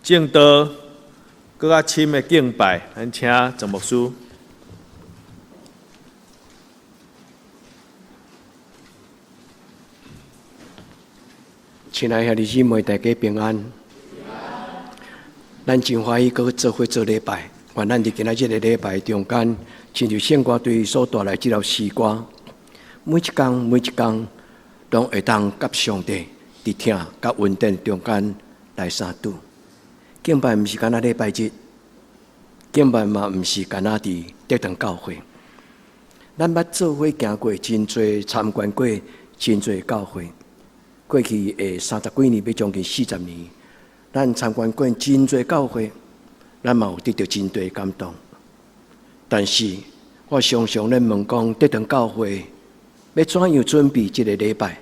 正道更较深的敬拜，咱请总牧师。亲爱的兄弟姊妹，大家平安。咱真欢喜搁做伙做礼拜，愿咱伫今仔日的礼拜中间，亲像圣歌对所带来这条诗歌，每一天，拢会当甲上帝伫听甲稳定中间来相拄。敬拜毋是干那礼拜日，敬拜嘛毋是干那伫德堂教会。咱捌做伙行过真侪，参观过真侪教会。过去的30几年，要将近40年，咱参观过真侪教会，咱嘛有得到真大感动。但是，我常常咧问讲，德堂教会要怎样准备这个礼拜，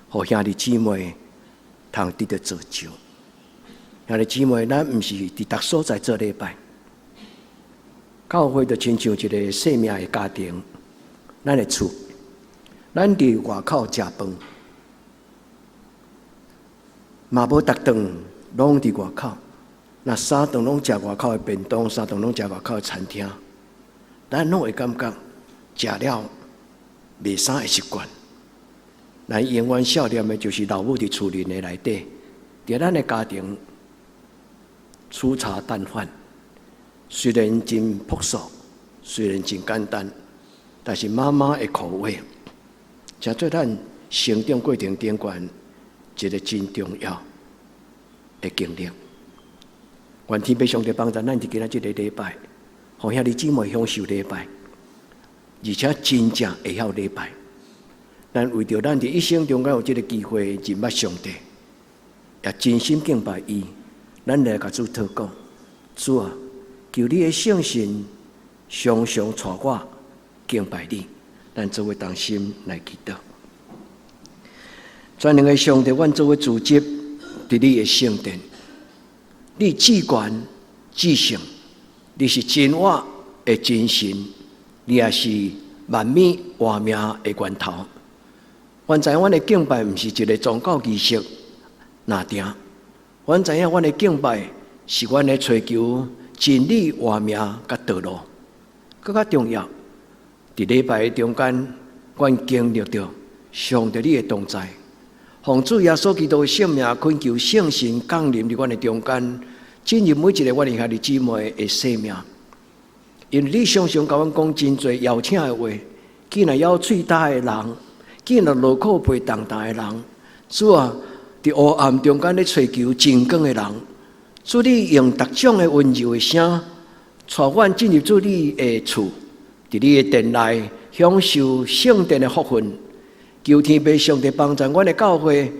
互兄弟姊妹通得到造就？兄弟姊妹，咱毋是伫逐所在做礼拜，教会就亲像一个生命的家庭，咱的厝，咱伫外口食饭。嘛无逐顿拢伫外口，那3顿拢食外口的便当，3顿拢食外口的餐厅，咱拢会感觉食了袂啥的习惯。咱永远少念的就是老母伫厝里的内底，伫咱的家庭粗茶淡饭，虽然真朴素，虽然真简单，但是妈妈的口味，才做咱成长过程中间一个真重要的经历。愿天父上帝帮助咱伫今仔日个礼拜，互兄弟姊妹享受礼拜，而且真正会晓礼拜。咱为着咱伫一生中间有这个机会认捌上帝，也真心敬拜伊，咱来甲主祷告：主啊，求你的圣神常常带我敬拜你。咱做伙同心来祈祷。全能的上帝，阮作为主接伫你的圣殿，你至权至圣，你是真我的真神，你也是万物活命的源头。阮知影，阮的敬拜毋是一个宗教仪式拿定，阮知影，阮的敬拜是阮的追求真理活命甲道路。更较重要，伫礼拜中间，阮经历着上帝你的同在。奉主耶稣基督的圣名，恳求圣神降临伫阮的中间，进入每一个阮的兄弟姊妹的生命。因为你常常甲阮讲真侪邀请的话，既然要喙焦的人，既然劳苦背重担的人，主啊，伫黑暗中间咧追求真光的人，主你用各种的温柔的声，带阮进入主你的厝，伫你的殿内享受圣殿的福分。求天父上帝帮助阮的教会，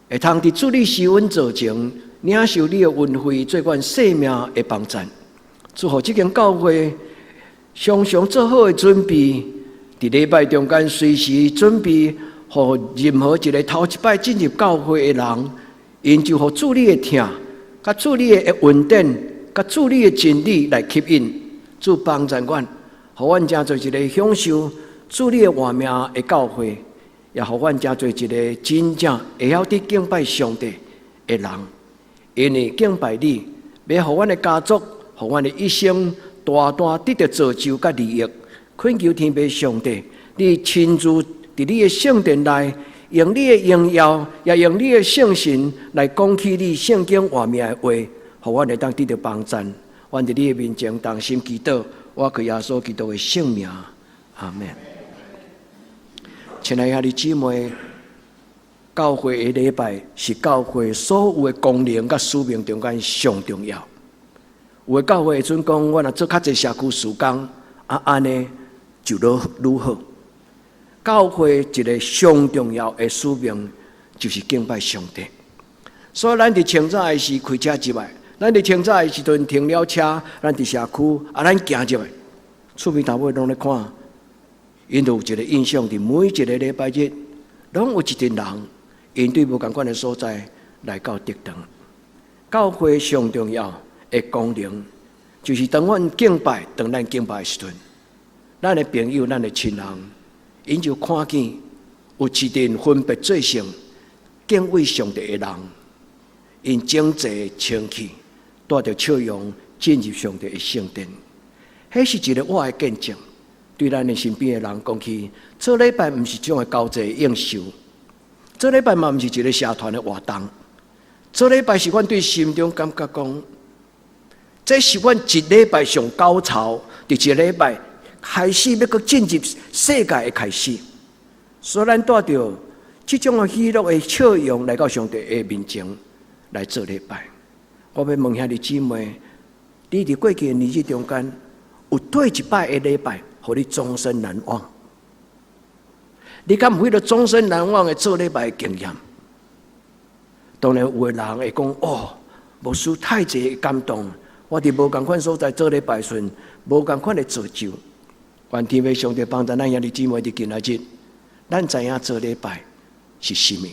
会通伫主你施恩造成，领受你的恩惠，做阮生命的帮助。祝福这间教会常常做好的准备，伫礼拜中间随时准备，互任何一个头一摆进入教会的人，因就互主你的听，甲主你的稳定，甲主你的真理来吸引，主帮助阮，互阮成做一个享受主你的活命的教会，也互阮成做一个真正会晓得敬拜上帝的人。因为敬拜你，要互阮的家族，互阮的一生大大得到造就甲利益。恳求天父上帝，你亲自伫你的圣殿内，用你的荣耀，也用你的圣神来讲起你圣经活命的话，互阮会当得到帮助。阮伫你的面前同心祈祷，我靠耶稣基督的圣名，阿门。亲爱的兄弟姊妹，教会的礼拜是教会所有的功能甲使命中间上重要。有的教会会准讲，我若做较侪社区事工，安尼就愈好。教会一个上重要的使命就是敬拜上帝。所以咱伫清早的时开车入来，咱伫清早的时阵停了车，咱伫社区咱行入来，厝边头尾拢咧看。因都有一个印象，伫每一个礼拜日，拢有一群人因对无同款的所在来到德堂。教会上重要的功能，就是当阮敬拜，当咱敬拜的时阵，咱的朋友、咱的亲人，因就看见有一群分别做成敬畏上帝的人，因整齐清气，带着笑容进入上帝的圣殿。迄是一个我的见证，对咱的身边的人讲起，做礼拜毋是种的交际应酬，做礼拜嘛毋是一个社团的活动，做礼拜是阮对心中感觉讲，这是阮一礼拜上高潮，伫一礼拜开始要搁进入世界的开始，所以咱带着这种的喜乐的笑容来到上帝的面前来做礼拜。我要问兄弟姊妹，你伫过去的日子中间，有对一摆的礼拜，互你终身难忘？你敢有为了终身难忘的做礼拜的经验？当然有的人会讲：哦，牧师太济感动，我伫无同款所在做礼拜时，无同款的造就。愿天父上帝帮助咱兄弟姊妹伫今仔日，咱知影做礼拜是甚么？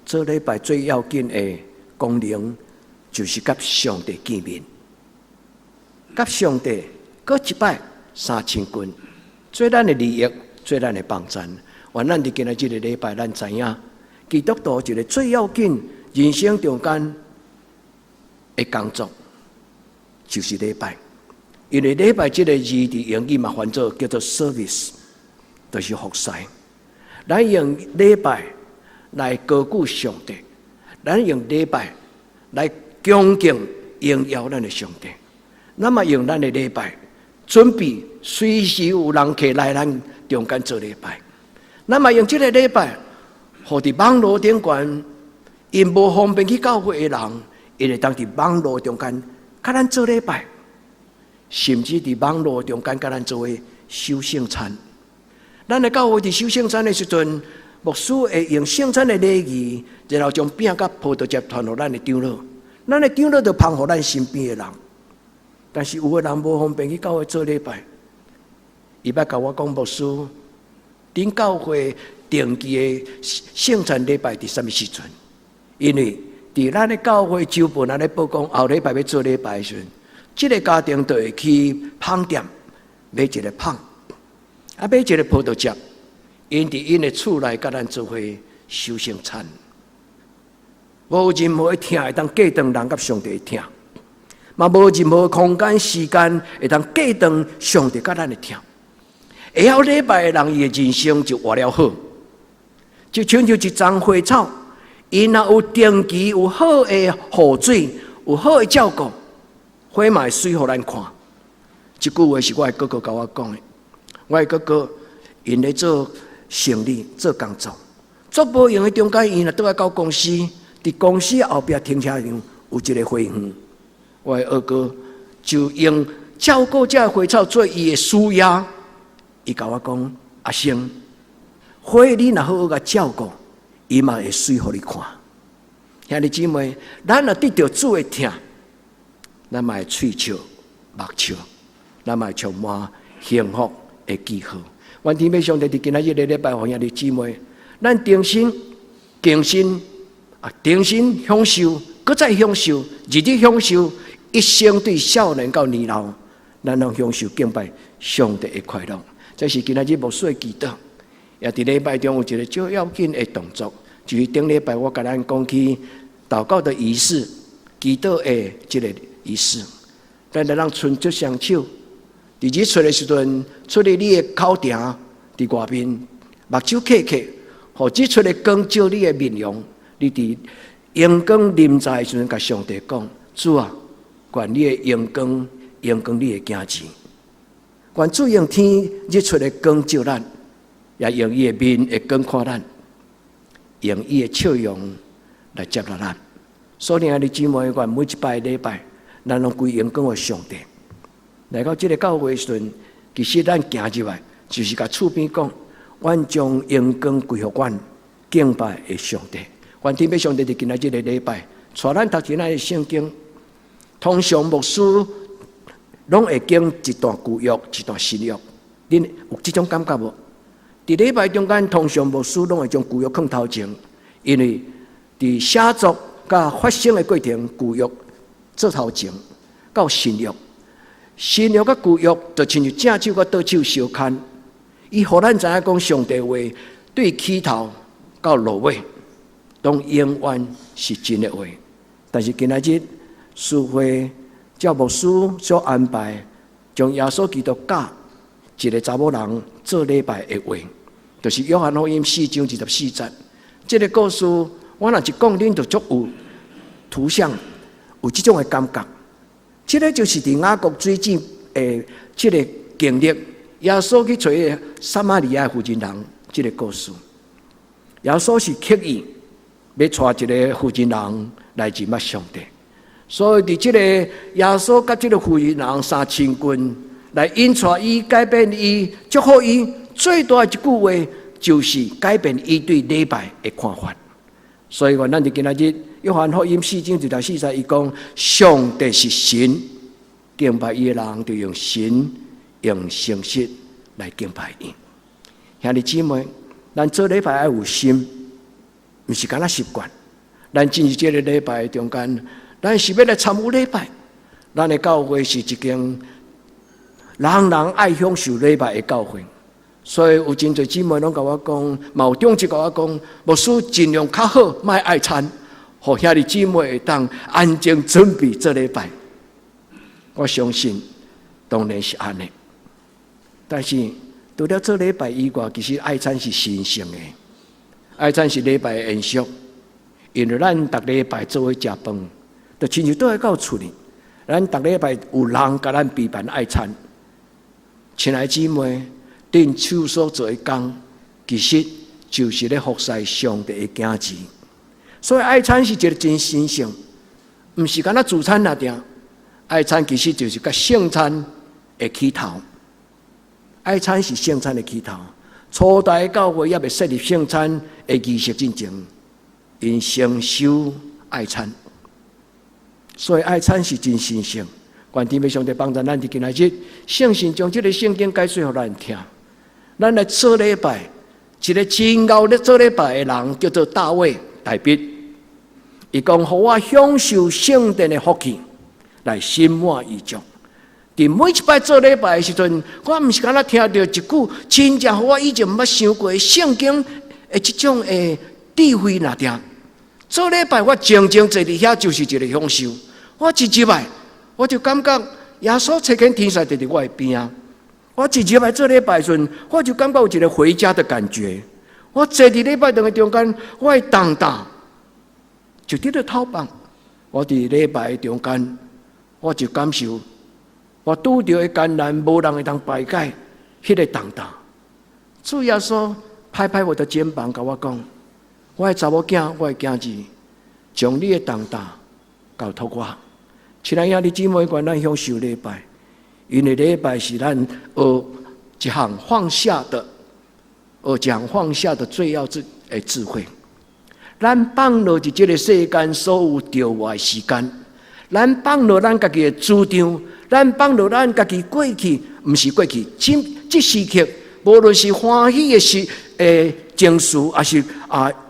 做礼拜最要紧的功能，就是甲上帝见面，甲上帝搁一摆3000君，做咱的利益，做咱的帮助。愿咱伫今仔日的礼拜，咱知影基督徒一个最要紧人生中间的工作，就是礼拜。因为礼拜这个字伫英语嘛翻做叫做 service， 就是服侍。咱用礼拜来高举上帝，咱用礼拜来恭敬荣耀咱的上帝。那么用咱的礼拜准备随时有人客来咱中间做礼拜。那么用这个礼拜，互伫网络顶端因无方便去教会的人，因会当伫网络中间甲咱做礼拜。甚至伫网络中间，甲咱做为守圣餐。咱的教会伫守圣餐的时阵，牧师会用圣餐的礼仪，然后将饼甲葡萄汁传予咱的长老。咱的长老就捧予咱身边的人。但是有的人无方便去教会做礼拜，伊捌甲我讲，牧师，恁教会定期的圣餐礼拜伫什么时阵？因为伫咱的教会周本咱咧报讲，后礼拜要做礼拜的时阵。这个家庭就会去芳店买一个芳，买一个葡萄汁，因伫因的厝内甲咱做伙守圣餐。无任何的听会当隔断人甲上帝的听，嘛无任何空间时间会当隔断上帝甲咱的听。会晓礼拜的人，伊的人生就活了好，就像一丛花草，伊若有定期有好的雨水，有好的照顾。花嘛会水互咱看，这句话是我的哥哥甲我讲的。我的哥哥因咧做生意、做工作，做无用的中间，伊若倒来到公司，伫公司后壁停车场有一个花园。我的二哥就用照顾这花草做伊的事业。伊甲我讲：阿生，花你若好好甲照顾，伊嘛会水互你看。兄弟姊妹，咱若得到主的听。咱嘛会喙笑、目笑，咱嘛会充满幸福的记号。愿天父上帝伫今仔日的礼拜，互兄弟姊妹，咱定心、敬心定心享受，搁再享受，日日享受，一生对少年到年老，咱拢享受敬拜上帝的快乐。这是今仔日牧师的祈祷。也伫礼拜中有一个最要紧的动作，就是顶礼拜我甲咱讲起祷告的仪式、祈祷的这个。仪式，咱来让伸出双手，伫日出的时阵，出入你的口埕，伫外面目睭刻刻，互日出的光照你的面容。你伫阳光临在的时阵，甲上帝讲：主啊，愿你的阳光你的行前，愿主用天日出的光照咱，也用伊的面的光看咱，用伊的笑容来接纳咱。所以，兄弟姊妹，愿每一摆礼拜。咱拢归荣光给上帝。来到这个教会的时阵，其实咱行入来，就是甲厝边讲，阮将荣光归予阮敬拜的上帝。愿天父上帝伫今仔日的礼拜，带咱读今仔的圣经。通常牧师拢会经一段旧约，一段新约。恁有这种感觉无？伫礼拜中间，通常牧师拢会将旧约放头前，因为伫写作甲发生的过程，旧约。做头前，到新约，新约甲旧约就亲像正手甲倒手相牵，伊互咱知影讲上帝话，对起头到落尾，拢永远是真的话。但是今仔日师会教牧师所安排，将耶稣基督教一个查某人做礼拜的话，就是约翰福音4章24节。这个故事，我若一讲，恁就足有图像，有这种的感觉。这个就是伫雅各水井的这个经历，耶稣去找撒玛利亚妇人人这个故事。耶稣是刻意要带一个妇人人来认识上帝，所以伫这个耶稣甲这个妇人人三千军来引带伊、改变伊、祝福伊，最大的一句话就是改变伊对礼拜的看法。所以咱就今仔日约翰福音4章40节，伊讲上帝是神，敬拜伊的人就用神用诚实来敬拜伊。兄弟姊妹，咱做礼拜要有心，不是干那习惯。咱进入这个礼拜中间，咱是要来参与礼拜。咱的教会是一间人人爱享受礼拜的教会，所以有真侪姊妹拢甲我讲，有中职甲我讲，牧师尽量较好，莫爱餐，互兄弟姊妹会当安静准备做礼拜。我相信，当然是安尼。但是除了做礼拜以外，其实爱餐是神圣的，爱餐是礼拜的延续。因为咱逐礼拜做伙食饭，就亲像倒来到厝里，咱逐礼拜有人甲咱陪伴爱餐。亲爱姊妹，恁手所做的工，其实就是咧服侍上帝的子子。所以爱餐是一个真神圣，毋是干那主餐那点。爱餐其实就是甲圣餐的起头。爱餐是圣餐的起头。初代教会也未设立圣餐的仪式进前，因先修爱餐。所以爱餐是真神圣。愿天父上帝帮助咱伫今仔日，圣神将这个圣经解说互咱听。咱来做礼拜，一个真熬咧做礼拜的人叫做大卫大卫，伊讲：互我享受圣殿的福气，来心满意足。伫每一摆做礼拜的时阵，我毋是敢若听到一句真正互我以前毋捌想过的圣经的这种的智慧那点。做礼拜我静静坐伫遐就是一个享受。我一入来，我就感觉耶稣差遣天使就伫我的边啊！我一入来做礼拜的时阵，我就感觉有一个回家的感觉。我坐伫礼拜堂的中间，我的重担就伫咧头放。我伫礼拜的中间，我就感受我拄着的艰难，无人会当排解迄个重担。主耶稣拍拍我的肩膀，甲我讲：“我的查某囝，我的囝子，将你的重担交托我。”亲爱兄弟姊妹，愿咱享受礼拜，因为礼拜是咱学一项放下的最要的智慧。咱放落伫这个世间所有着我的时间，咱放落咱家己的主张，咱放落咱家己过去，毋是过去，这时刻，无论是欢喜的情绪，还是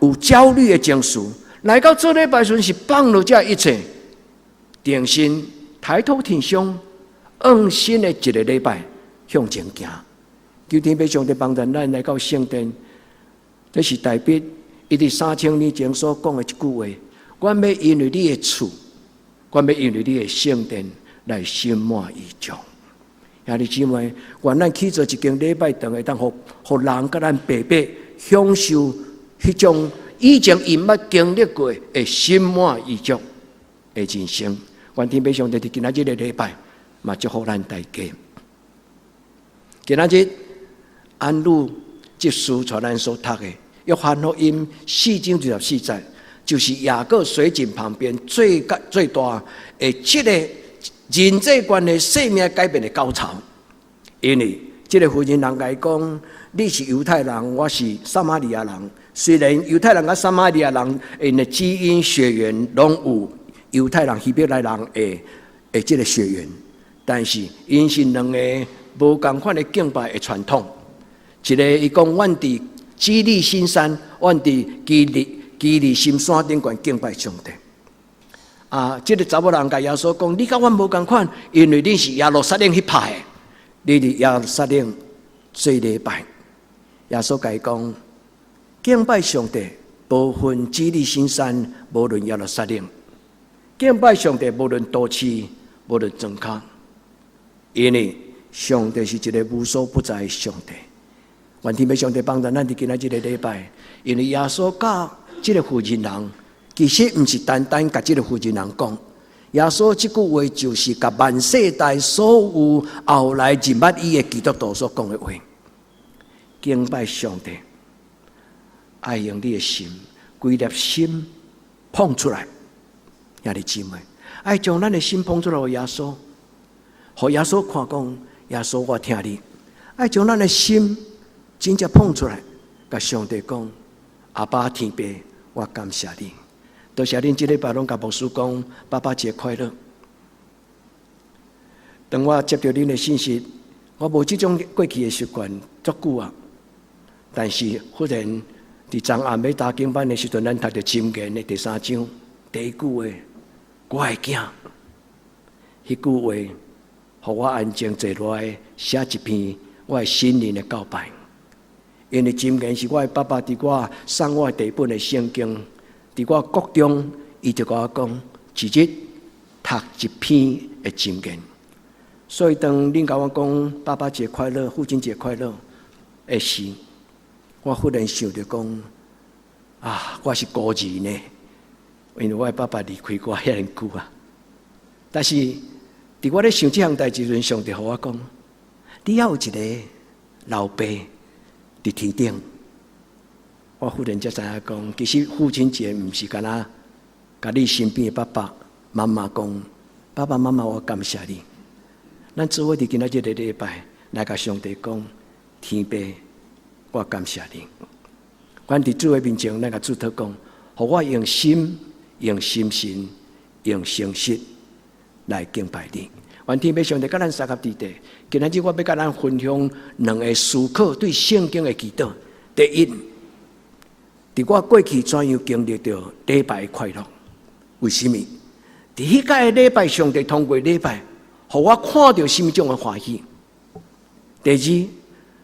有焦虑的情绪，来到做礼拜时是放落这一切。定心抬头挺胸，用心的一个礼拜向前行。求天父上帝帮助咱来到圣殿，这是大卫伊伫3000年前所讲的一句话：我要因为你的厝，我要因为你的圣殿来心满意足。兄弟姊妹，愿咱去做一间礼拜堂，会当互人甲咱白白享受迄种以前伊捌经历过的心满意足的人生。愿天父上帝伫今仔日的礼拜，嘛祝福咱大家。今仔日安路即书传咱所读的约翰福音4章24节，就是雅各水井旁边最大的这个人际关系生命改变的高潮。因为这个妇人人甲伊讲：“你是犹太人，我是撒玛利亚人。虽然犹太人甲撒玛利亚人因的基因血缘拢有。”犹太人、希伯来人的这个血缘，但是因是两个无同款的敬拜的传统。一个伊讲，阮伫基利新山，阮伫基利新山顶悬敬拜上帝。这个查某人甲耶稣讲：“你甲阮无同款，因为你是耶路撒冷迄派的，你伫耶路撒冷做礼拜。”耶稣甲伊讲：“敬拜上帝，无分基利新山，无论耶路撒冷。”敬拜上帝，无论多次，无论庄脚，因为上帝是一个无所不在的上帝。愿天父上帝帮助咱伫今仔日个礼拜，因为耶稣教这个妇人人，其实毋是单单甲这个妇人人讲。耶稣这句话就是甲万世代所有后来认捌伊的基督徒所讲的话。敬拜上帝，爱用你的心，规粒心捧出来，兄弟姊妹，爱将咱的心捧出来给耶稣，给耶稣看讲，耶稣我听你，爱将咱的心真正捧出来，甲上帝讲，阿爸天父，我感谢你。多谢恁这礼拜拢甲牧师讲爸爸节快乐。当我接到恁的信息，我无这种过去的习惯足久啊。但是忽然伫昨暗要打经班的时阵，咱读到箴言的第3章第一句话：我的囝，迄句话，互我安静坐落来写一篇我的心灵的告白。因为箴言是我的爸爸伫我送我的第一本的圣经。伫我国中，伊就甲我讲，一日读一篇的箴言。所以当恁甲我讲爸爸节快乐、父亲节快乐的时，我忽然想着讲，我是孤儿呢，因为我的爸爸离开我遐尼久啊。但是伫我咧想这项代志时，上帝互我讲，你还有一个老爸伫天顶。我忽然才知影讲，其实父亲节毋是干那，甲你身边的爸爸妈妈讲，爸爸妈妈，我感谢你。咱做伙伫今仔日的礼拜，来甲上帝讲，天父，我感谢你。阮伫主的面前，咱甲主祷讲，互我用心、用心神、用诚实来敬拜你。愿天父上帝甲咱三合伫地。今仔日我要甲咱分享两个思考对圣经的祈祷。第一，伫我过去怎样经历到礼拜的快乐？为什么？伫迄个礼拜，上帝通过礼拜，互我看到什么种的欢喜？第二，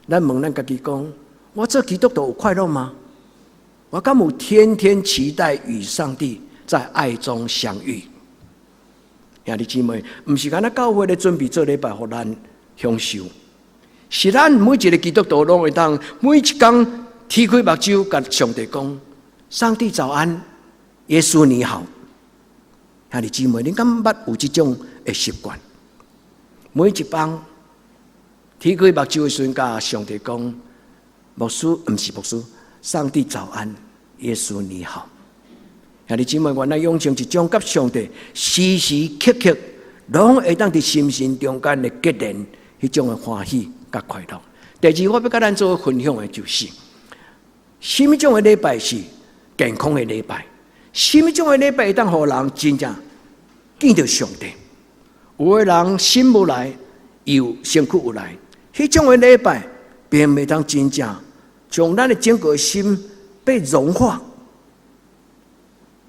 咱问咱家己讲，我做基督徒有快乐吗？我敢有天天期待与上帝在爱中相遇？兄弟姊妹，毋是干那教会咧准备做礼拜，互咱享受，是咱每一个基督徒拢会当每一天。天开目睭，甲上帝讲：“上帝早安，耶稣你好。”兄弟姊妹，你敢捌有这种的习惯？每一帮天开目睭的时阵，甲上帝讲：“牧师，毋是牧师，上帝早安，耶稣你好。”兄弟姊妹，原来养成一种甲上帝时时刻刻拢会当伫心神中间的结连，迄种的欢喜甲快乐。第二，我要甲咱做分享的就是。什么种的礼拜是健康的礼拜？什么种的礼拜会当互人真正见到上帝？有的人心无来，又身躯有来，迄种的礼拜并袂当真正将咱的整个心被融化。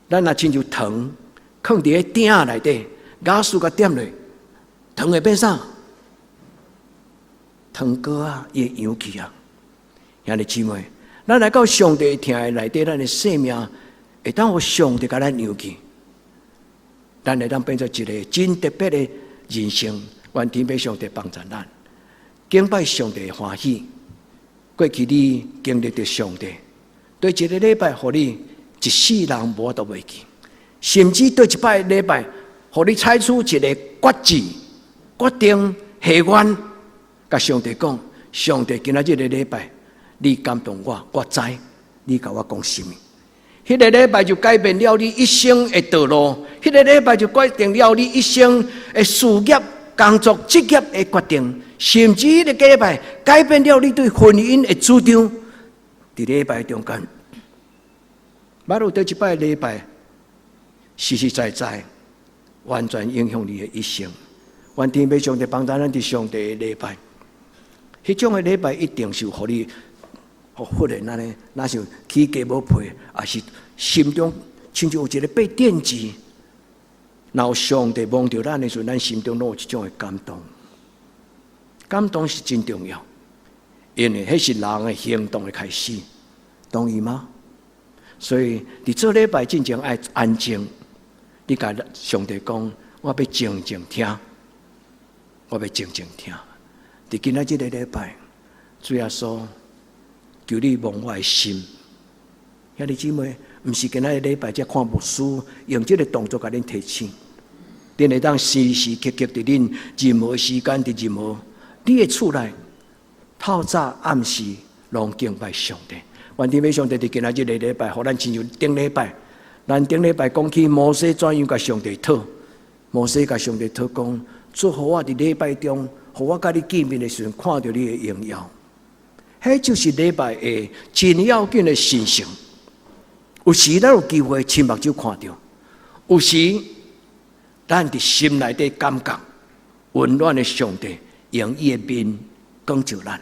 咱若亲像糖放伫个鼎内底，雅素甲点落，糖会变啥？糖果啊，会扬起啊！兄弟姊妹。咱来到上帝听的内底，咱的生命会当互上帝甲咱扬起，咱会当变做一个真特别的人生。愿天父上帝帮助咱，敬拜上帝的欢喜。过去你经历着上帝，对一个礼拜，互你一世人无都袂记，甚至对一摆礼拜，互你采取一个决志、决定、下愿，甲上帝讲：上帝今仔日的礼拜。你感动我，我知你甲我讲什么。迄个礼拜就改变了你一生的道路，迄个礼拜就决定了你一生的事业、工作、职业的决定，甚至迄个礼拜改变了你对婚姻的主张。伫礼拜中间，捌有倒一摆礼拜，实实在在完全影响你的一生。愿天父上帝帮助咱伫上帝的礼拜，迄种的礼拜一定是互你。忽然安尼，那是起价无配，也是心中亲像有一个被电击。然后上帝望到咱的时候，咱心中拢有一种的感动。感动是真重要，因为迄是人的行动的开始，同意吗？所以伫做礼拜之前爱安静，你甲上帝讲，我要静静听，我要静静听。伫今仔日个礼拜，主耶稣求你摸我的心。兄弟姊妹，毋是今仔日礼拜才看牧师用这个动作甲恁提醒，恁会当时时刻刻伫恁任何时间伫任何你的厝内，透早暗时拢敬拜上帝。愿天父上帝伫今仔日个礼拜，互咱亲像顶礼拜，咱顶礼拜讲起摩西怎样甲上帝讨，摩西甲上帝讨讲，祝福我伫礼拜中，互我甲你见面的时阵，看到你的荣耀。迄就是礼拜的真要紧的神性。有时咱有机会亲目睭看到，有时咱伫心内底感觉温暖的上帝用伊的面光照咱。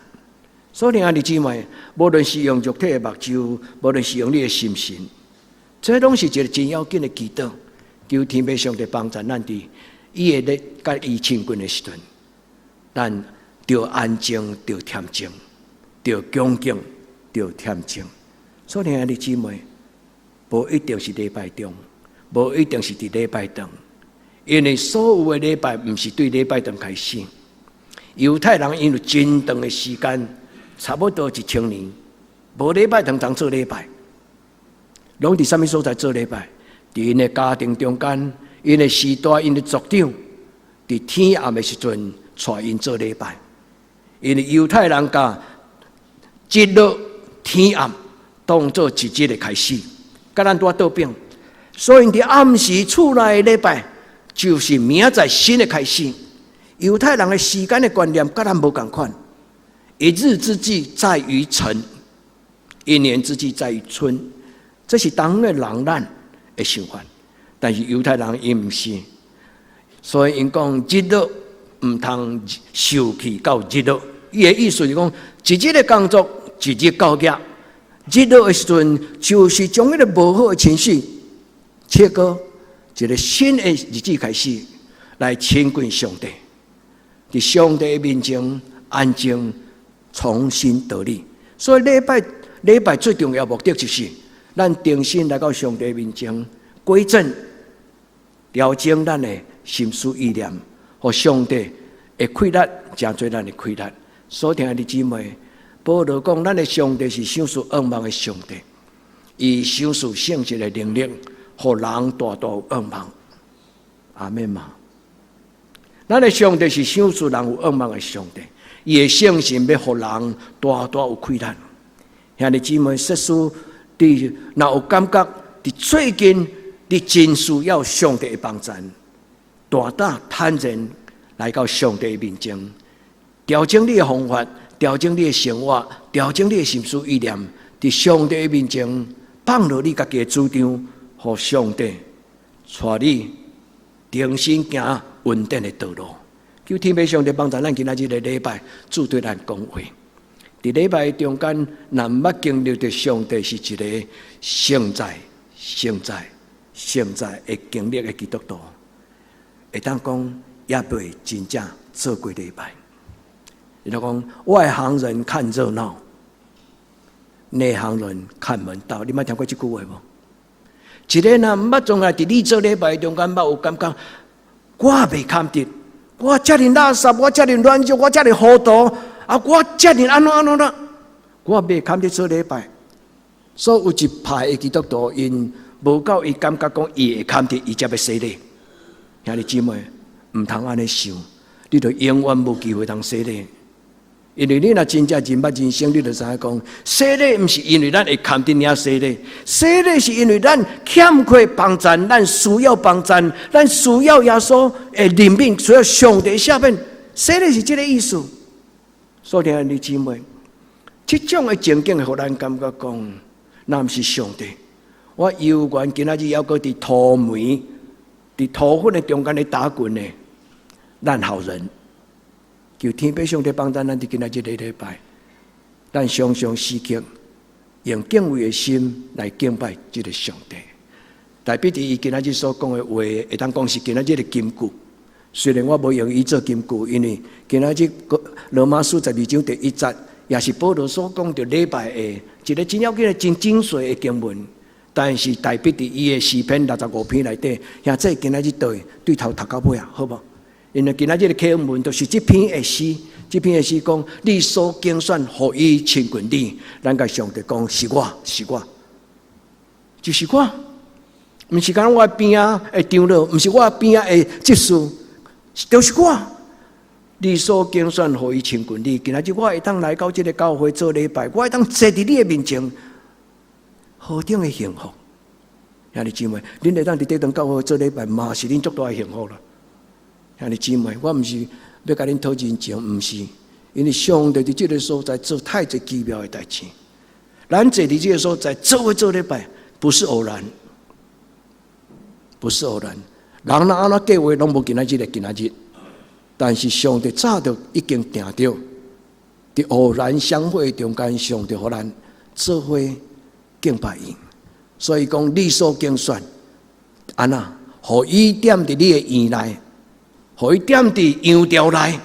所以，兄弟姊妹，无论是用肉体的目睭，无论是用你的心神，这拢是一个真要紧的祈祷。求天父上帝帮助咱伫伊的咧甲伊亲近的时阵，咱着安静，着恬静，着恭敬，着恬静。所以，兄弟姊妹。无一定是礼拜中，无一定是伫礼拜堂，因为所有的礼拜毋是对礼拜堂开始。犹太人因为真长的时间，差不多1000年，无礼拜堂当做礼拜，拢伫啥物所在做礼拜？伫因的家庭中间，因的时代，因的族长，伫天暗的时阵，带因做礼拜。因为犹太人甲日落天暗当做一日的开始。甲咱拄倒并，所以伫暗时厝内的礼拜，就是明仔新的开始。犹太人的时间的观念甲咱无共款，一日之计在于晨，一年之计在于春，这是当个人咱的想法。但是犹太人因毋是，所以因讲日落毋通受气到日落。伊的意思是讲，一日的工作，一日到夜。日落的时阵，就是将迄个无好的情绪切割，一个新的日子开始来亲近上帝，伫上帝的面前安静，重新得力。所以礼拜最重要的目的就是，咱定心来到上帝面前，归正、调整咱的心思意念，和上帝的快乐，真做咱的快乐。所听的姊妹。保罗讲，咱的上帝是享受愿望的上帝，伊享受圣洁的能力，互人大大有愿望。阿们嘛。咱的上帝是享受人有愿望的上帝，伊的圣心要互人大大有快乐。兄弟姊妹，说书伫若有感觉，伫最近你真需要上帝的帮助，大胆坦然来到上帝面前，调整你的方法。调整你的生活，调整你的心思意念，伫上帝面前放落你家己的主张，互上帝带你重新行稳定的道路。求天父上帝帮助咱今仔日的礼拜，主对咱讲话。伫礼拜中间，咱捌经历的上帝是一个现在会经历的基督徒，会当讲也未真正做过礼拜。伊就讲，外行人看热闹，内行人看门道。你捌听过这句话无？一个人捌从来伫你做礼拜中间，捌有感觉，我未堪得，我遮尔垃圾，我遮尔乱俗，我遮尔糊涂，啊，我遮尔安怎啦，我未堪得做礼拜。所以有一派的基督徒，因无够伊感觉讲，伊会堪得，伊才要洗礼。兄弟姊妹，毋通安尼想，你就永远无机会通洗礼。因为你若真正认捌人生，你就知影讲，洗礼毋是因为咱会堪得领洗礼，洗礼是因为咱欠缺帮助，咱需要帮助，咱需要耶稣的怜悯，需要上帝赦免。洗礼是这个意思。所以兄弟姊妹，这种的情景，互咱感觉讲，那毋是上帝。我犹原今仔日还阁伫土煤、伫土粉的中间咧打滚呢，咱好人。求天父上帝帮助咱伫今仔日的礼拜，咱常常时刻用敬畏的心来敬拜这个上帝。代表伫伊今仔日所讲的话，会当讲是今仔日的金句。虽然我无用伊做金句，因为今仔日罗马书12章第1节，也是保罗所讲的礼拜的一个真要紧的真精髓的经文。但是大笔伫伊的诗篇65篇内底，现在今仔日对头读到尾啊，好无？因为今仔日的课文就是这篇的诗，这篇的诗讲你所拣选，互伊亲近你，咱甲上帝讲是我，就是我，毋是讲我边仔的长老，毋是我边仔的执事，就是我。你所拣选，互伊亲近你，今仔日我会当来到这个教会做礼拜，我会当坐伫你的面前，何等的幸福！兄弟姊妹，恁会当伫这堂教会做礼拜，嘛是恁足大的幸福啦。兄弟姊妹，我毋是要甲恁讨人情，毋是，因为上帝伫这个所在做太多奇妙的代志。咱坐伫这个所在做礼拜，不是偶然，不是偶然。人若安怎计划，拢无今仔日的今仔日。但是上帝早就已经定着，伫偶然相会中间，上帝互咱做伙敬拜伊。所以讲，你所拣选，安那，互伊踮伫你的院内，互伊踮伫羊巢内，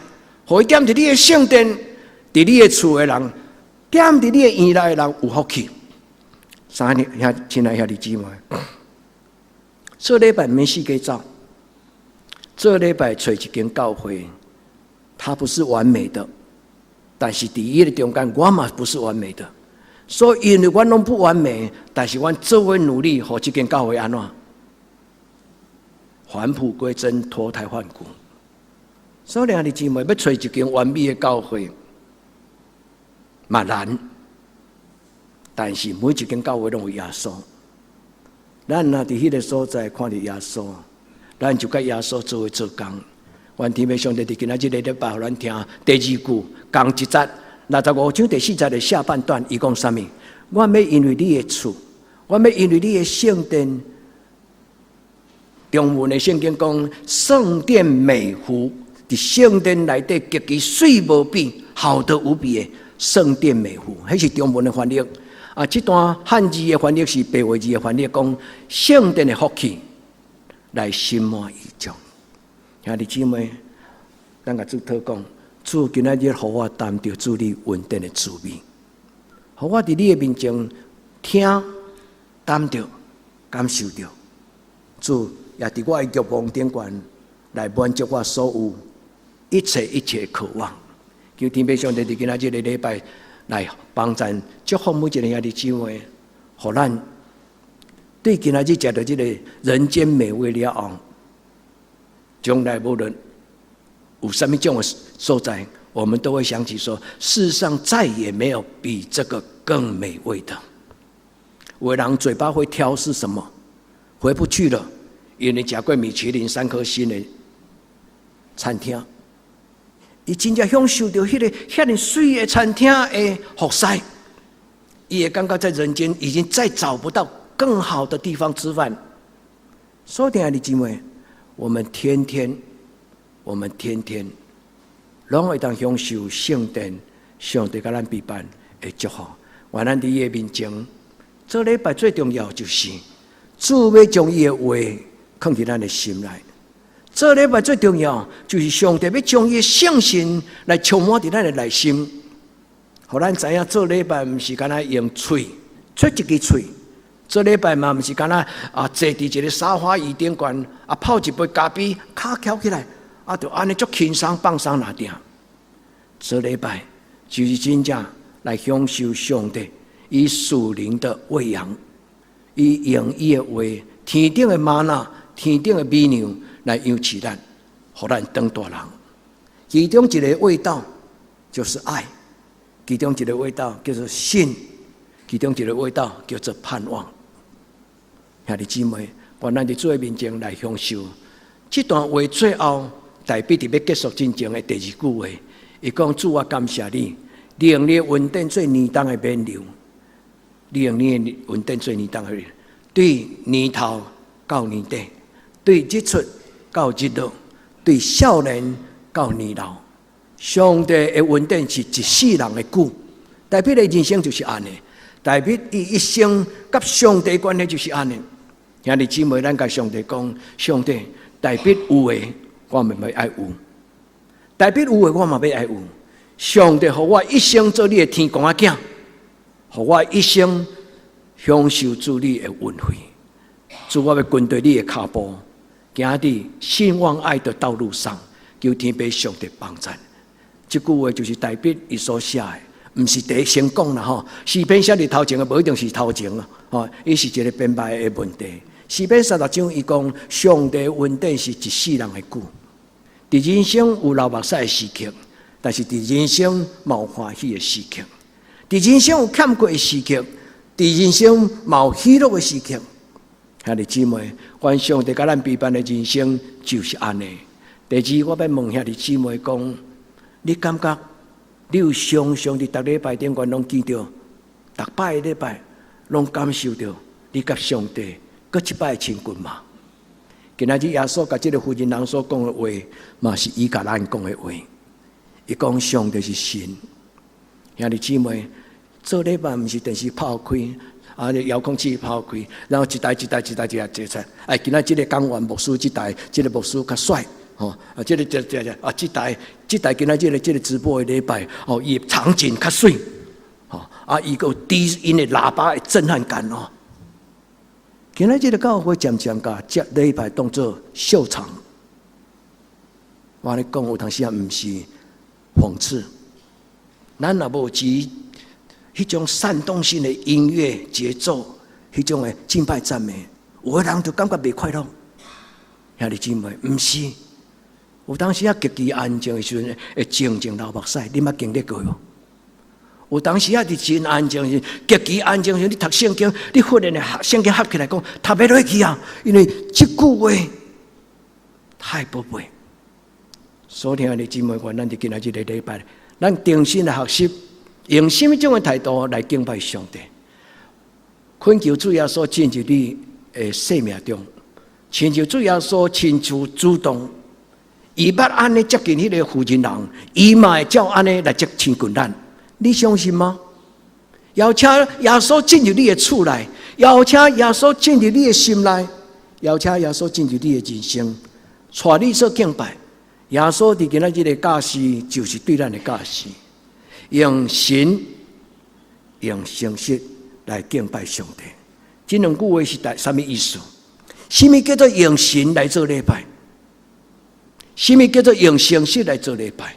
互伊踮伫你的圣殿，伫你的厝的人，踮伫你的院内的人有福气。三日，亲爱兄弟姊妹，做礼拜免四界走。做礼拜找一间教会，它不是完美的，但是第一的中间，我嘛不是完美的，所以因为我拢不完美，但是我做伙努力，互这间教会安怎返璞归真、脱胎换骨。所以兄弟姊妹，要找一间完美的教会嘛难，但是每一间教会拢有耶稣。咱若伫迄个所在看到耶稣。咱就甲耶稣做伙做工，愿天父上帝伫今仔日的礼拜，互咱听第二句讲一节65章第4节的下半段，伊讲啥物？我要因为你的厝，我要因为你的圣殿。中文的圣经讲圣殿美湖，伫圣殿内底极其水无比，好得无比的圣殿美湖，迄是中文的翻译。这段汉字的翻译是白话字的翻译，讲圣殿的福气。来心满意足，兄弟姊妹，咱甲主祷讲，主今仔日，互我担着主你稳定的滋味，互我伫你的面前听、担着、感受着，主也伫我的欲望顶悬来满足我所有一切渴望。求天父上帝伫今仔日的礼拜来帮助祝福每一个兄弟姊妹，互咱。对今仔日食到这个人间美味了后，将来无论有什么种的所在，我们都会想起说：世上再也没有比这个更美味的。有的人嘴巴会挑是什么？回不去了，因为吃过米其林3颗星的餐厅，伊真正享受到迄个遐尼水的餐厅的服侍，伊也感觉在人间已经再找不到更好的地方吃饭。所以兄弟姊妹，我们天天拢会当享受圣殿上帝甲咱陪伴的祝福。愿咱伫伊的面前做礼拜，最重要就是主要将伊的话放伫咱的心内。做礼拜最重要就是上帝要将伊的圣心来充满伫咱的内心，互咱知影做礼拜毋是干那用嘴出一支嘴。做礼拜嘛，毋是干那坐伫一个沙发椅顶悬泡一杯咖啡，脚翘起来就安尼足轻松放松那定。做礼拜就是真正来享受上帝以属灵的喂养，以用伊的话、天顶的玛纳、天顶的美娘来养饲咱，互咱当大人。其中一个味道就是爱，其中一个味道叫做信，其中一个味道叫做盼望。兄弟姊妹，愿咱伫主的面前来享受这段话。最后，大必伫要结束真正的第二句话，伊讲：主啊，感谢你，你用你的恩典做年冬的冕旒，你用你的恩典做年冬的，对年头到年底，对日出到日落，对少年到年老，上帝的恩典是一世人的久。大必的人生就是安尼，大必伊一生甲上帝关系就是安尼。兄弟姊妹，咱甲上帝讲：上帝，大必有诶，我嘛要爱有；大必有诶，我嘛要爱有。上帝，互我一生做你诶天公仔囝，互我一生享受主你的恩惠，主我要跟随你的脚步，行在信望爱的道路上，求天父上帝帮助。这句话就是大卫伊所写的，不是第一先讲啦吼。诗篇写伫头前的，无一定是头前啦，吼，伊是一个编排的问题。诗篇36章伊讲，上帝恩典是一世人的久。伫人生有流目屎的时刻，但是伫人生冇欢喜的时刻，伫人生有欠过的时刻，伫人生冇喜乐的时刻。兄弟姊妹，愿上帝甲咱陪伴的人生就是安尼。第二，我要问兄弟姊妹讲，你感觉你有常常伫逐礼拜顶悬拢见到，逐摆的礼拜拢感受到你甲上帝搁一摆的亲近吗？今仔日耶稣甲这个妇人人所讲的话，嘛是伊甲咱讲的话。伊讲上帝是神，兄弟姊妹，做礼拜毋是电视抛开。遥控器抛开，然后一台出，哎，今仔这个讲完牧师这台，这个牧师较帅，吼，这台今仔这个直播的礼拜，哦，伊场景较水，吼，伊个低音的喇叭的震撼感哦。今仔这个教会渐渐甲这礼拜当作秀场，我咧讲有当时也毋是讽刺，咱若无迄种煽动性的音乐节奏，迄种的敬拜赞美，有的人就感觉袂快乐。兄弟姊妹，毋是，有当时极其安静的时阵，会静静流目屎，你捌经历过无？有当时伫真安静的时，极其安静的时，你读圣经，你忽然的圣经合起来讲，读不落去啊，因为这句话太宝贝。所以兄弟姊妹，咱伫今仔日的礼拜，咱重新来学习。用什么种的态度来敬拜上帝？恳求主耶稣进入你的生命中，亲像主耶稣亲自主动，伊捌安尼接近迄个妇人人，伊嘛会照安尼来接亲近咱。你相信吗？邀请耶稣进入你的厝内，邀请耶稣进入你的心内，邀请耶稣进入你的人生，带你做敬拜。耶稣伫今仔日的教示，就是对咱的教示。用神、用诚实来敬拜上帝，这两句话是什么意思？什么叫做用神来做礼拜？什么叫做用诚实来做礼拜？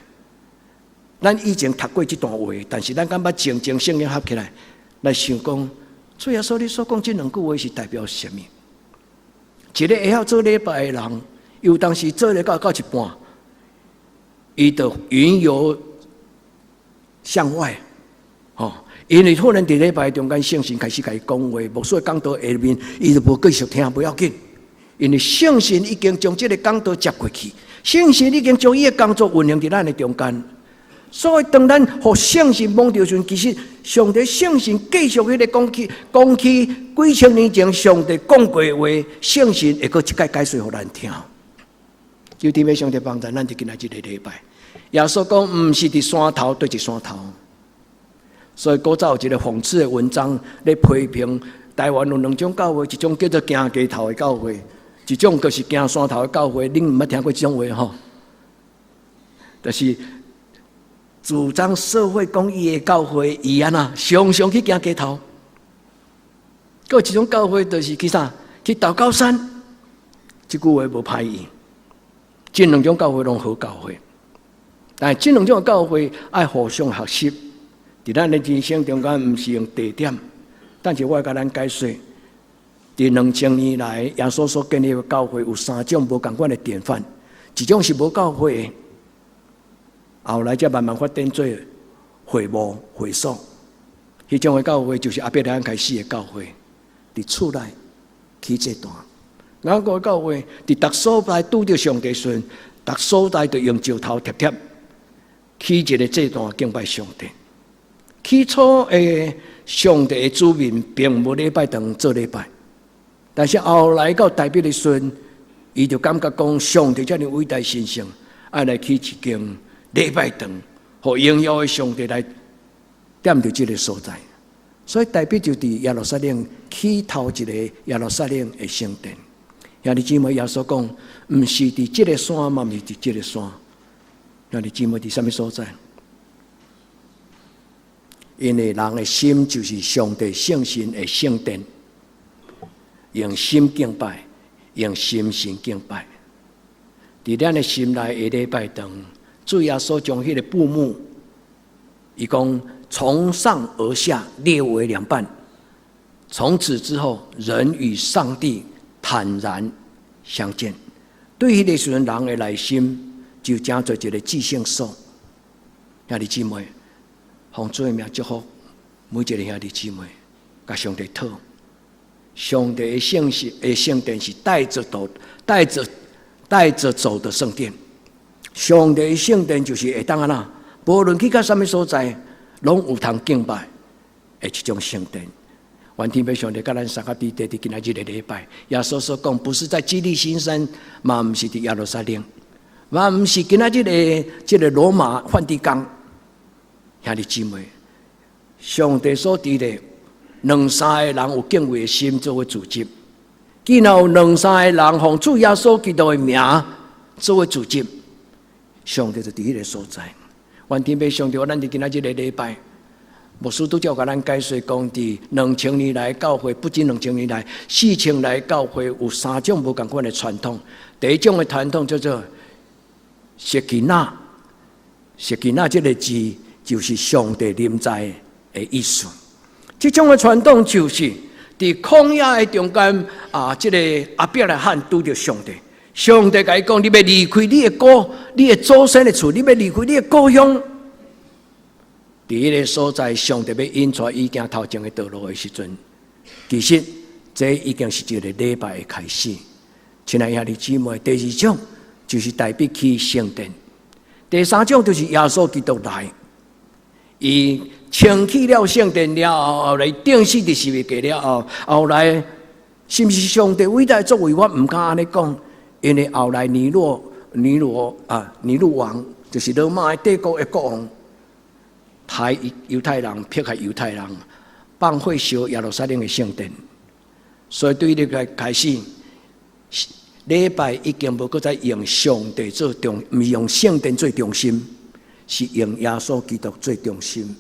咱以前读过这段话，但是咱敢把静静圣经合起来，来想讲，主耶稣你所讲这两句话是代表什么？一个会晓做礼拜的人，有当时做了到一半，伊就云游向外，因为可能伫礼拜中间圣神开始甲伊讲话，牧师讲道下面，伊就无继续听，不要紧，因为圣神已经将这个讲道接过去，圣神已经将伊的工作运用伫咱的中间，所以当咱互圣神蒙着时，其实上帝圣神继续迄个讲起几千年前上帝讲过的话，圣神会搁一概解释互咱听。求天父上帝帮助咱伫今仔日的礼拜。耶稣讲，毋是伫山头对一山头，所以古早有一个讽刺的文章咧批评台湾有两种教会，一种叫做行街头的教会，一种就是行山头的教会。恁毋捌听过这种话吼？就是主张社会公益的教会，伊安那常常去行街头。还有一种教会，就是去啥？去祷告山。这句话无歹意。这两种教会拢好教会。但这两种教会爱互相学习，伫咱的人生中间，毋是用地点，但是我甲咱解说，伫2000年来，耶稣所建立的教会有3种无同款的典范，一种是无教会的，后来才慢慢发展做会幕会所，迄种的教会就是阿伯拉罕开始的教会，伫厝内起这段。那个教会伫逐所在拄着上帝时，逐所在就用石头贴。起一个这段敬拜上帝，起初的上帝的子民并无礼拜堂做礼拜，但是后来到大卫的时阵，伊就感觉讲上帝这样伟大神圣，爱来起一间礼拜堂，互荣耀的上帝来踮着这个所在。所以大卫就伫耶路撒冷起头一个耶路撒冷的圣殿。兄弟姊妹，耶稣讲，毋是伫这个山，嘛毋是伫这个山。兄弟姊妹，伫什么所在？因为人的心就是上帝圣神的圣殿，用心敬拜，用心神敬拜。伫咱的心内的礼拜堂，主耶稣将迄个布幕，伊讲从上而下裂为两半。从此之后，人与上帝坦然相见。对迄个时阵，人的内心就成做一个至圣所。兄弟姊妹，奉主的名祝福每一个兄弟姊妹，甲上帝讨。上帝的圣殿是带着走的圣殿。上帝的圣殿就是会当啊，无论去到什么所在，拢有通敬拜的一种圣殿。愿天父上帝甲咱三个弟弟伫今仔日的礼拜，耶稣所讲，不是在基利心山，嘛毋是伫耶路撒冷，嘛毋是今仔日的这个罗马梵蒂冈。兄弟姊妹，上帝所伫的两三个人有敬畏的心作为主接，既然有两三个人奉主耶稣基督的名作为主接，上帝就伫迄个所在。愿天父上帝，咱伫今仔日的礼拜。牧师都叫甲咱解说讲，伫2000年来教会，不仅2000年来，4000来教会有3种无同款的传统。第一种的传统叫做舍基那，舍基那这个字就是上帝临在的意思。这种的传统就是伫曠野的中间这个阿伯来喊拄着上帝，上帝甲伊讲：你要离开你的你的祖先的厝，你要离开你的故乡。伫迄个所在，上帝要引出已经头前的道路的时阵，其实这已经是一个礼拜的开始。亲爱兄弟姊妹，第二种就是代表去圣殿，第三种就是耶稣基督来，伊清去了圣殿了后来定死伫十字架了后，后来是毋是上帝伟大的作为？我唔敢安尼讲，因为后来尼禄王就是罗马帝国的国王。害犹太人，迫害犹太人，放火烧耶路撒冷的圣殿，所以对你个开始，礼拜已经无搁再用上帝做中，毋是用圣殿做中心，是用耶稣基督做中心。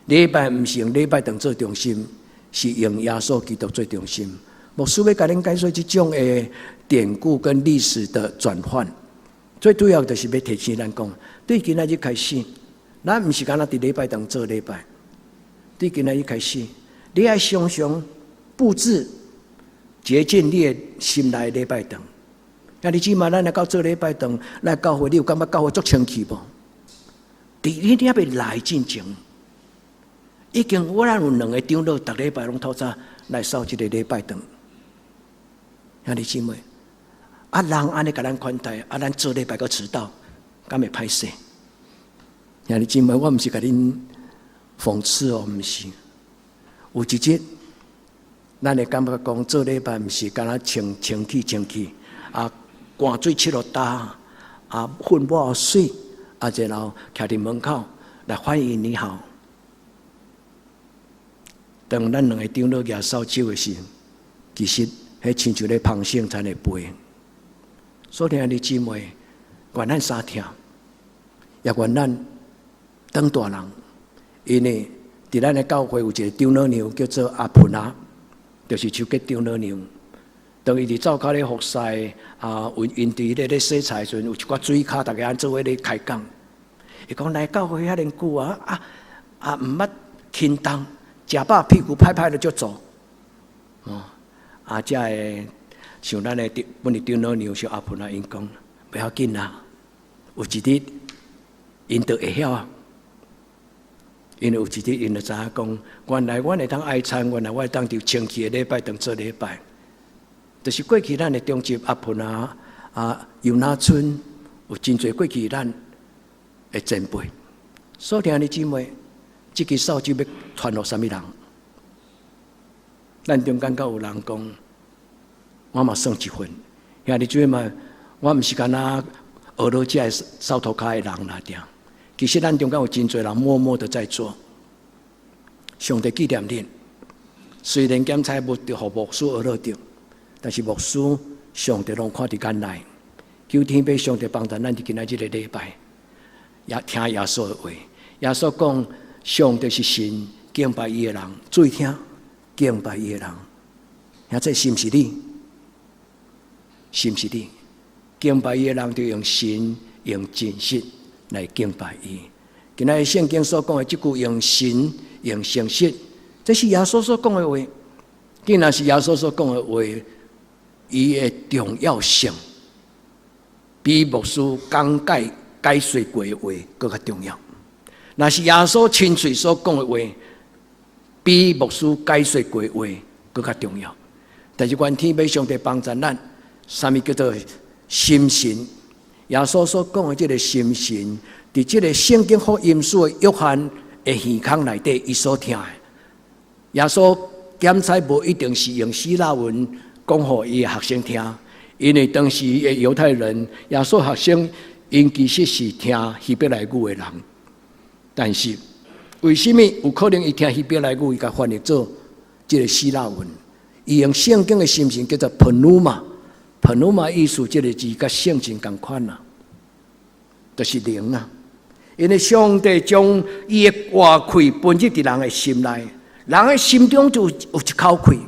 礼拜毋是用礼拜堂做中心，是用耶稣基督做中心。牧师要甲恁解说这种的典故跟历史的转换，最主要就是要提醒咱讲，对今仔日开始。咱毋是干那伫礼拜堂做礼拜，对今仔日开始，你爱常常布置洁净你的心内礼拜堂。那你起码咱来到做礼拜堂，来教会，你有感觉教会足清气无？伫你遐要来进前，已经我咱有2个长老，逐礼拜拢透早来扫这个礼拜堂。那你姊妹，人安尼甲咱款待，咱做礼拜个迟到，敢会歹势？兄弟姊妹，我毋是甲恁讽刺哦，毋是。有一日，咱会感觉讲做礼拜毋是干那清气，汗水揢落打，粉抹水，然后徛伫门口来欢迎你好。当咱2个长老举扫帚的时候，其实迄亲像咧捧圣餐的杯。所以兄弟姊妹，愿咱三听，也愿咱。当大人，因为伫咱的教会有一个长老娘叫做阿盆啊，就是手结长老娘。当伊伫灶骹咧服侍因伫咧洗菜时阵，有一寡水骹，大家做伙咧开讲。伊讲来教会遐尼久毋捌轻动，食饱屁股拍拍就走。这个像咱的本地长老娘像阿盆啊，因讲不要紧啦，有一日因就会晓啊。因为有一日，因就知影讲，原来阮会当爱餐，原来我会当伫清气的礼拜堂做礼拜，就是过去咱的中集阿盆尤那村有真侪过去咱的前辈。所以兄弟姊妹，这个扫帚要传落什么人？咱中间敢有人讲，我嘛算一份。兄弟姊妹，我毋是干那学到这扫涂骹的人啦，对。其实咱中间有真侪人默默的在做，上帝纪念恁。虽然检查无得互牧师学到着，但是牧师上帝拢看伫眼内。求天父上帝帮助咱伫今仔日的礼拜，也听耶稣的话。耶稣讲，上帝是神，敬拜伊的人，注意听，敬拜伊的人，那这是不是你？是不是你？敬拜伊的人就用神、用真实来敬拜伊。今仔圣经所讲的这句用神、用诚实，这是耶稣所讲的话。既然是耶稣所讲的话，伊的重要性比牧师讲解说过的话更加重要。那是耶稣亲嘴所讲的话，比牧师解说过的话更加重要。但是愿天父上帝帮助咱，什么叫做心神？耶稣所讲的这个心神，在这个圣经福音书的约翰的耳孔内底，伊所听的。耶稣检查无一定是用希腊文讲给伊的学生听，因为当时的犹太人，耶稣学生因其实是听希伯来语的人，但是为什么有可能伊听希伯来语，伊甲翻译做这个希腊文？伊用圣经的心神叫做 pneuma 意思，这个字甲圣经同款啦，就是灵啊。因为上帝将伊的话气分入伫人的心内，人的心中就有一口气。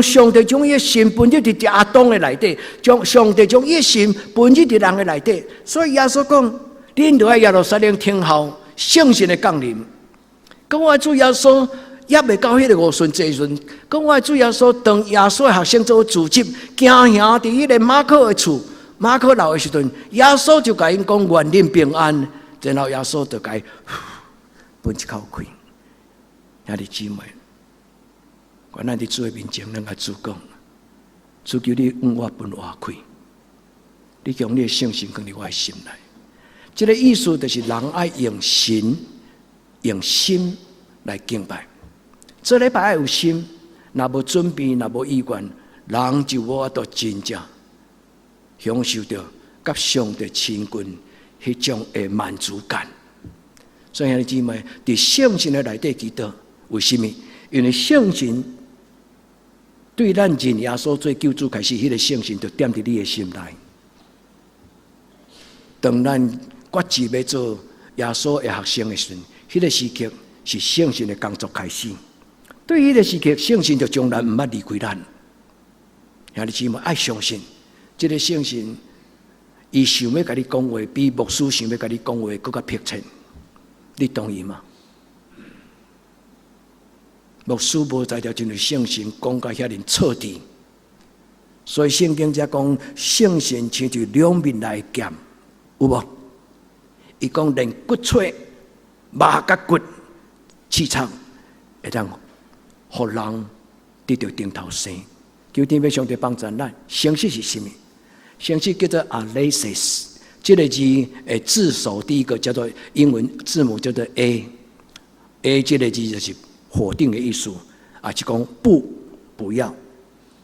上帝将伊的心分入伫亚当的内底，上帝将伊的心分入伫人的内底。所以耶稣讲：恁著爱耶路撒冷听候圣神的降临。讲我主耶稣也未到迄个5旬节阵，讲我主耶稣当耶稣的学生做主职，行伫迄个马可的厝，马可楼的时阵，耶稣就甲因讲愿恁平安，然后耶稣就甲伊分一口气。兄弟姊妹，咱伫主的面前，咱甲主讲，主求你往我分我开，你将你的圣神放伫我的心内。这个意思就是人爱用神、用心来敬拜。这礼拜爱有心，若无准备，若无意愿，人就无法度真正享受到甲上帝亲近迄种的满足感。所以兄弟姊妹，伫圣神的内底祈祷，为什么？因为圣神对咱认耶稣做救主开始，迄个圣神就踮伫你的心内。当咱决志要做耶稣的学生的时阵，迄个时刻是圣神的工作开始。对于迄个时刻，圣神就从来毋捌离开咱。兄弟姊妹，爱相信，这个圣神，伊想要甲你讲话，比牧师想要甲你讲话更加迫切。你同意吗？牧师无在条，就是圣神讲甲遐尼彻底。所以圣经才讲，圣神亲像两面来剑，有无？伊讲连骨髓、肉甲骨、气场，会当互人得到顶头生。求天父上帝帮助咱。诚实是什么？诚实叫做 alesis， 这个字诶字首第一个叫做英文字母叫做 A，A 这个字就是否定的意思，啊，是讲不要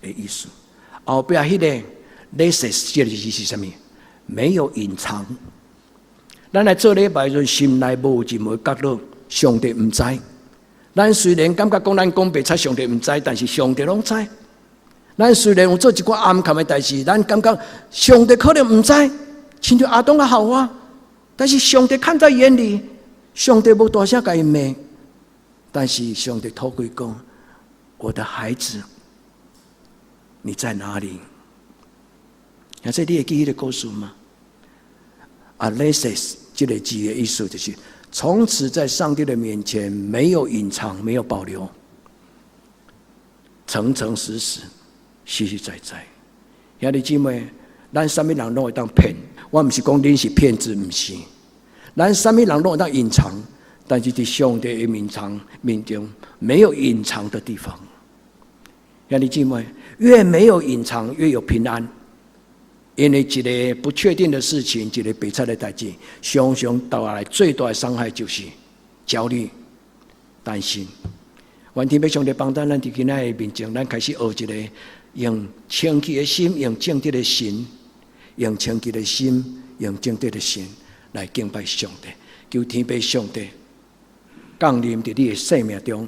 的意思。后边迄个 alesis 这个字是什么？没有隐藏。咱来做礼拜时，心内无有任何角落，上帝唔知。咱虽然感觉讲咱讲白差，上帝唔知，但是上帝拢知。咱虽然有做一寡暗藏的代志，咱感觉上帝可能唔知，亲像亚当啊、夏娃，但是上帝看在眼里，上帝无大声甲伊骂，但是上帝透过讲：“我的孩子，你在哪里？”现在你会记迄个故事吗 ？Alesis 这个字的意思就是。从此在上帝的面前没有隐藏，没有保留，诚诚实实，实实在在。兄弟姊妹，咱什么人拢会当骗，我不是讲恁是骗子，不是。咱什么人拢会当隐藏，但是在上帝的面前没有隐藏的地方。兄弟姊妹，越没有隐藏，越有平安。因为一个不确定的事情，一个悲惨的代志，常常带来最大的伤害就是焦虑、担心。愿天父上帝帮咱，咱伫今仔的面前，咱开始学一个用清洁的心，用正直的心，用清洁的心，用正直的心来敬拜上帝。求天父上帝降临在你的生命中，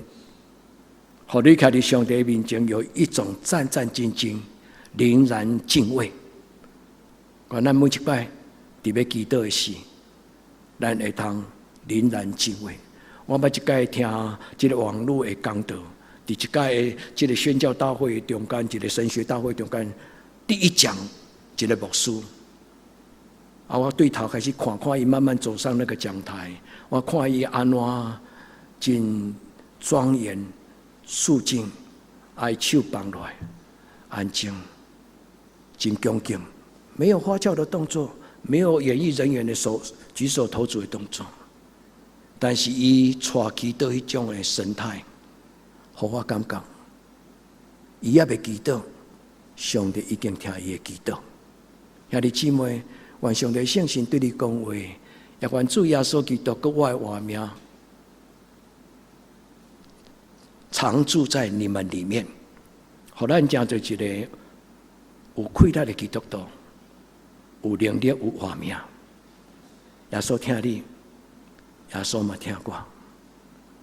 互你徛伫上帝面前有一种战战兢兢、凛然敬畏。咱每一摆伫要祈祷的时，咱会当凛然敬畏。我捌一届听这个网络的讲道，伫一届的这个宣教大会中间，一个神学大会中间，第一讲一个牧师，我对头开始看伊慢慢走上那个讲台，我看伊安怎真庄严肃静，手放落来，安静，真恭敬，没有花俏的动作，没有演艺人员的举手投足的动作，但是伊带祈祷迄种的神态，互我感觉，伊也未祈祷，上帝已经听伊的祈祷。兄弟姊妹，愿上帝圣神对你讲话，也愿主耶稣基督佮我的话名常住在你们里面，互咱成做一个有气力的基督徒，有能力、有话名。耶稣听你，耶稣嘛听我，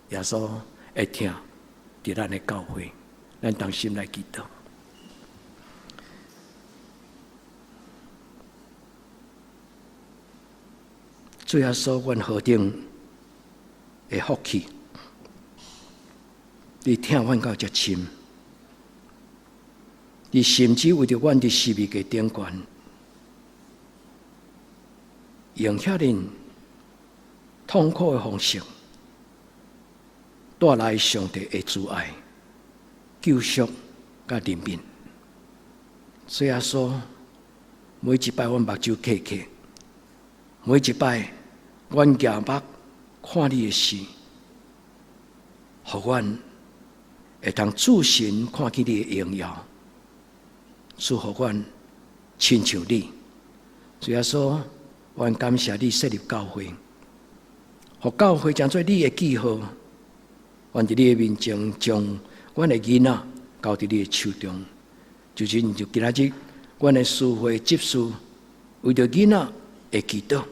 耶稣会听伫咱的教会，咱同心来祈祷。主耶稣，阮何等的福气！你听阮到遮深，你甚至为着阮伫十字架顶悬，用遐尼痛苦的方式，带来上帝的慈爱、救赎甲怜悯。主耶稣，每一摆阮目睭刻刻，每一摆阮举目看你的事，互阮会当自信看见你的荣耀，祝福阮亲像你。主耶稣，阮感谢你设立教会，互教会将做你的记号。阮伫你的面前，将阮的囡仔交伫你的手中，就今仔日，阮的师会执事为着囡仔会祈祷。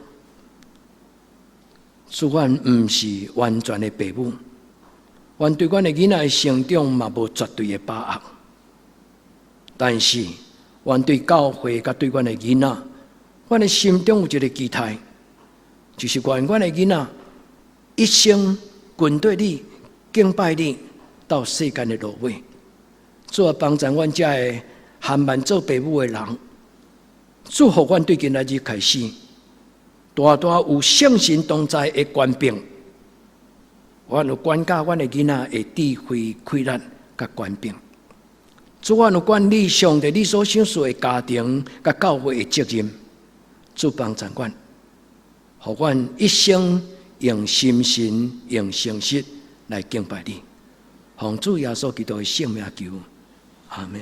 使阮毋是完全的父母，阮对阮的囡仔的成长嘛无绝对的把握，但是阮对教会甲对阮的囡仔，阮的心中有一个期待，就是愿阮的囡仔一生跟对你、敬拜你到世间的落尾。主啊，帮助阮遮的含万做父母的人，祝福阮对今仔日开始。大大有圣神同在的权柄，我有管教阮的囡仔的智慧、气力甲权柄。主，我有管理上帝你所想说的家庭甲教会的责任。主帮助阮，互阮一生用心神、用诚实来敬拜你。奉主耶稣基督的圣名求，阿门。